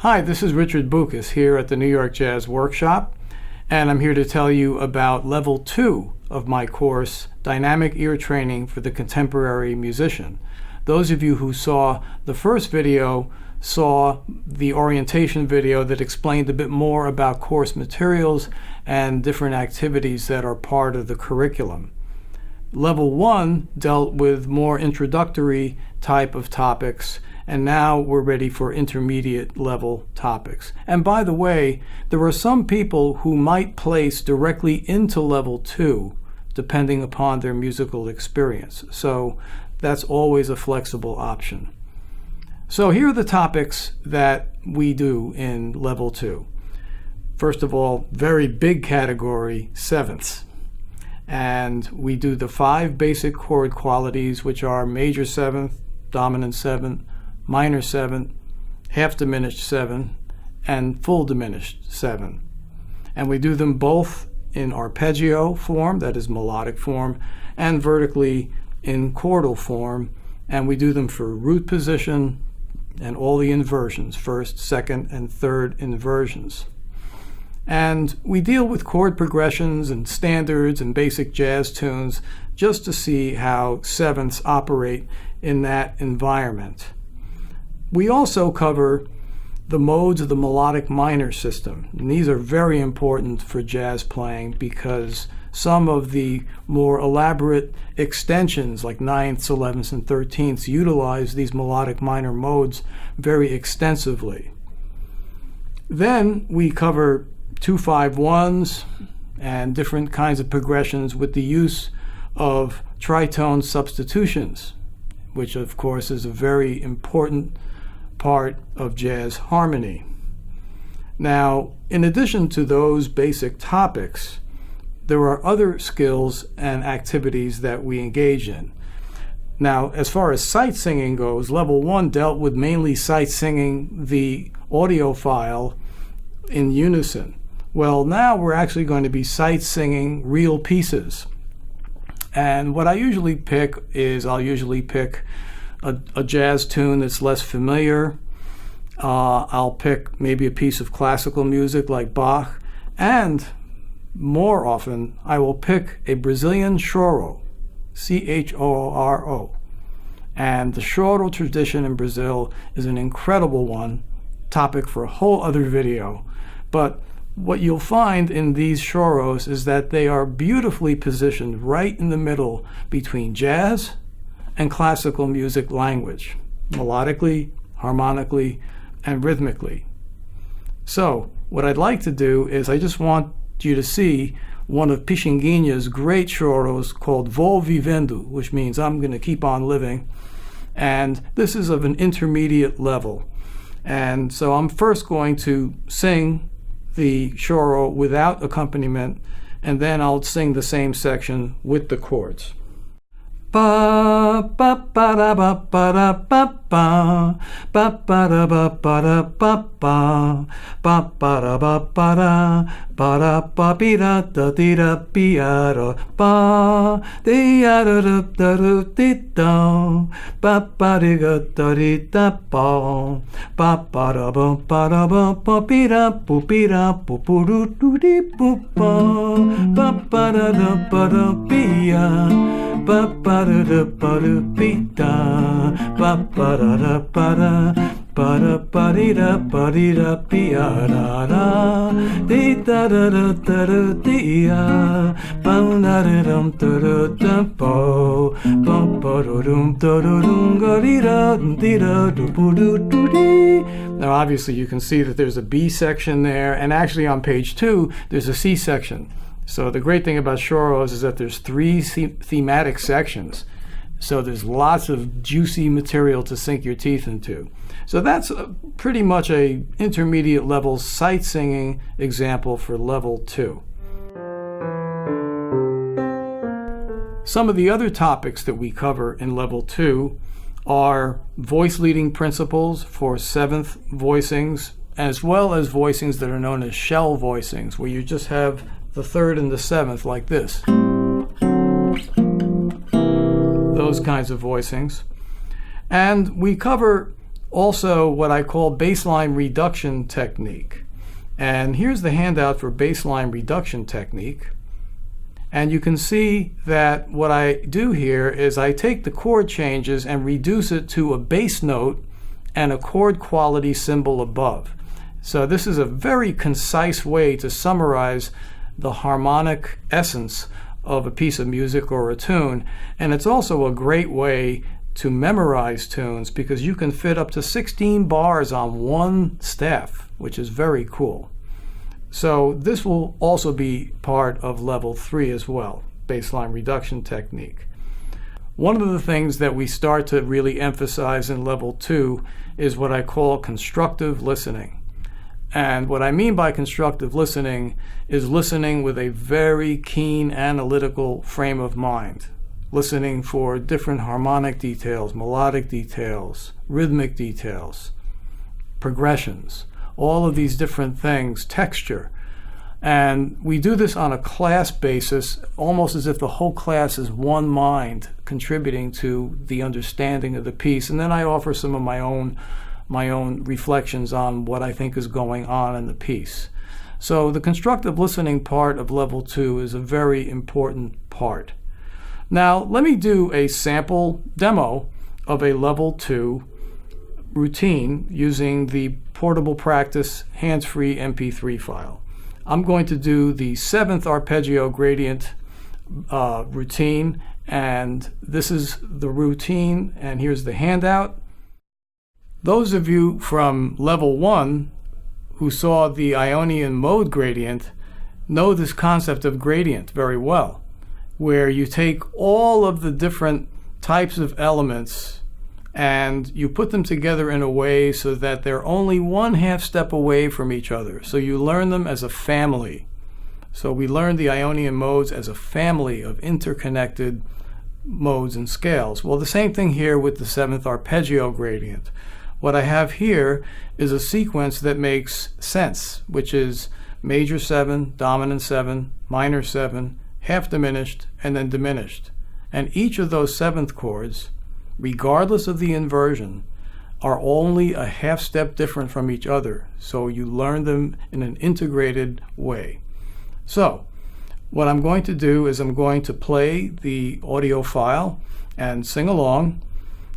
Hi, this is Richard Boukas here at the New York Jazz Workshop, and I'm here to tell you about Level 2 of my course, Dynamic Ear Training for the Contemporary Musician. Those of you who saw the first video saw the orientation video that explained a bit more about course materials and different activities that are part of the curriculum. Level 1 dealt with more introductory type of topics, and now we're ready for intermediate level topics. And by the way, there are some people who might place directly into Level 2 depending upon their musical experience. So that's always a flexible option. So here are the topics that we do in Level 2. First of all, very big category, sevenths. And we do the 5 basic chord qualities, which are major seventh, dominant seventh, minor seventh, half diminished seventh, and full diminished seventh. And we do them both in arpeggio form, that is melodic form, and vertically in chordal form. And we do them for root position and all the inversions, first, second, and third inversions. And we deal with chord progressions and standards and basic jazz tunes just to see how sevenths operate in that environment. We also cover the modes of the melodic minor system. And these are very important for jazz playing because some of the more elaborate extensions like 9ths, 11ths, and 13ths utilize these melodic minor modes very extensively. Then we cover 2-5-1s and different kinds of progressions with the use of tritone substitutions, which of course is a very important part of jazz harmony. Now, in addition to those basic topics, there are other skills and activities that we engage in. Now, as far as sight singing goes, Level 1 dealt with mainly sight singing the audio file in unison. Well, now we're actually going to be sight singing real pieces. And what I usually pick is I'll usually pick a jazz tune that's less familiar. I'll pick maybe a piece of classical music like Bach, and more often I will pick a Brazilian choro, C-H-O-R-O. And the choro tradition in Brazil is an incredible one, topic for a whole other video. But what you'll find in these choros is that they are beautifully positioned right in the middle between jazz and classical music language, melodically, harmonically, and rhythmically. So what I'd like to do is I just want you to see one of Pixinguinha's great choros called Vou Vivendo, which means I'm going to keep on living. And this is of an intermediate level. And so I'm first going to sing the choro without accompaniment, and then I'll sing the same section with the chords. Ba ba ba da ba ba da ba ba ba ba da ba ba da ba ba ba ba da ba ba da bi da da di da bi da ba di da da da di da ba di ga da di da ba da ba bi da bu du du di bu ba da da bi ya ba ba da ba da bi da ba da ba da ba di da bi da da di da da da di ya ba da da da bo ba dum ga di da du di. Now obviously you can see that there's a B section there, and actually on page 2 there's a C section. So the great thing about choros is that there's 3 thematic sections. So there's lots of juicy material to sink your teeth into. So that's pretty much a intermediate level sight singing example for Level 2. Some of the other topics that we cover in Level 2 are Voiceleading Principles for 7th voicings, as well as voicings that are known as shell voicings, where you just have the 3rd and the 7th like this. Those kinds of voicings. And we cover also what I call bassline reduction technique. And here's the handout for bassline reduction technique. And you can see that what I do here is I take the chord changes and reduce it to a bass note and a chord quality symbol above. So this is a very concise way to summarize the harmonic essence of a piece of music or a tune. And it's also a great way to memorize tunes because you can fit up to 16 bars on one staff, which is very cool. So this will also be part of level 3 as well, bassline reduction technique. One of the things that we start to really emphasize in level 2 is what I call constructive listening. And what I mean by constructive listening is listening with a very keen analytical frame of mind, listening for different harmonic details, melodic details, rhythmic details, progressions, all of these different things, texture. And we do this on a class basis, almost as if the whole class is one mind contributing to the understanding of the piece. And then I offer some of my own reflections on what I think is going on in the piece. So the constructive listening part of level 2 is a very important part. Now let me do a sample demo of a level 2 routine using the Portable Practice hands-free MP3 file. I'm going to do the 7th arpeggio gradient routine, and this is the routine, and here's the handout. Those of you from level 1 who saw the Ionian mode gradient know this concept of gradient very well, where you take all of the different types of elements and you put them together in a way so that they're only one half step away from each other. So you learn them as a family. So we learned the Ionian modes as a family of interconnected modes and scales. Well, the same thing here with the 7th arpeggio gradient. What I have here is a sequence that makes sense, which is major 7, dominant 7, minor 7, half diminished, and then diminished. And each of those 7th chords, regardless of the inversion, are only a half step different from each other. So you learn them in an integrated way. So what I'm going to do is I'm going to play the audio file and sing along,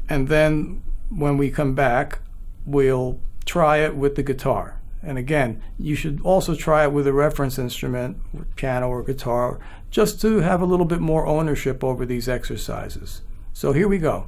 and then when we come back we'll try it with the guitar. And again, you should also try it with a reference instrument, piano or guitar, just to have a little bit more ownership over these exercises. So here we go.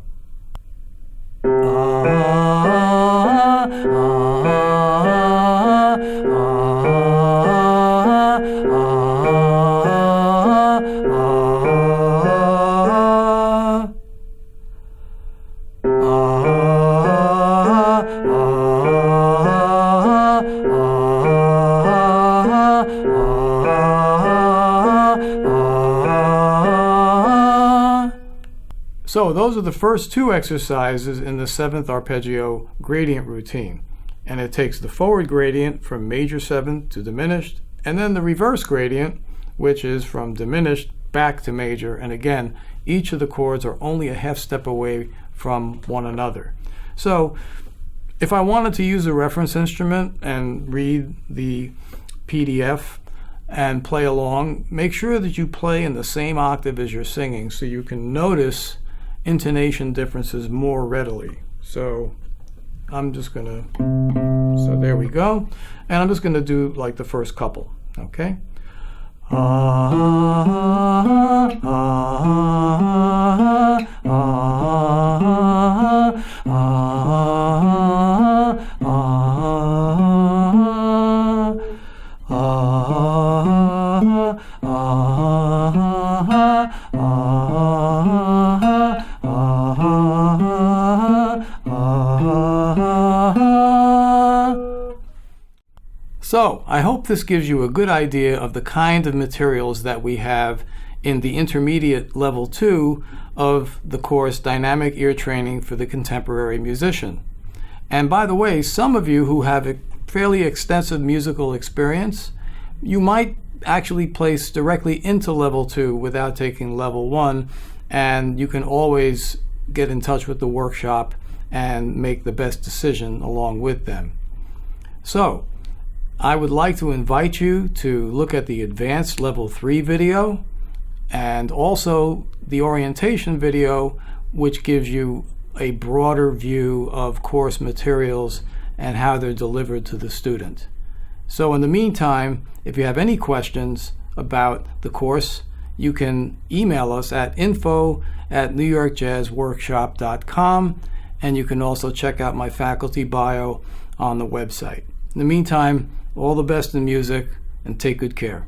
So those are the first 2 exercises in the 7th arpeggio gradient routine. And it takes the forward gradient from major 7 to diminished, and then the reverse gradient, which is from diminished back to major. And again, each of the chords are only a half step away from one another. So if I wanted to use a reference instrument and read the PDF and play along, make sure that you play in the same octave as you're singing so you can notice intonation differences more readily. So I'm just gonna, so there we go. And I'm just gonna do like the first couple, okay? So I hope this gives you a good idea of the kind of materials that we have in the intermediate level 2 of the course Dynamic Ear Training for the Contemporary Musician. And by the way, some of you who have a fairly extensive musical experience, you might actually place directly into level 2 without taking level 1, and you can always get in touch with the workshop and make the best decision along with them. So, I would like to invite you to look at the Advanced Level 3 video and also the orientation video, which gives you a broader view of course materials and how they're delivered to the student. So in the meantime, if you have any questions about the course, you can email us at info@newyorkjazzworkshop.com, and you can also check out my faculty bio on the website. In the meantime, all the best in music, and take good care.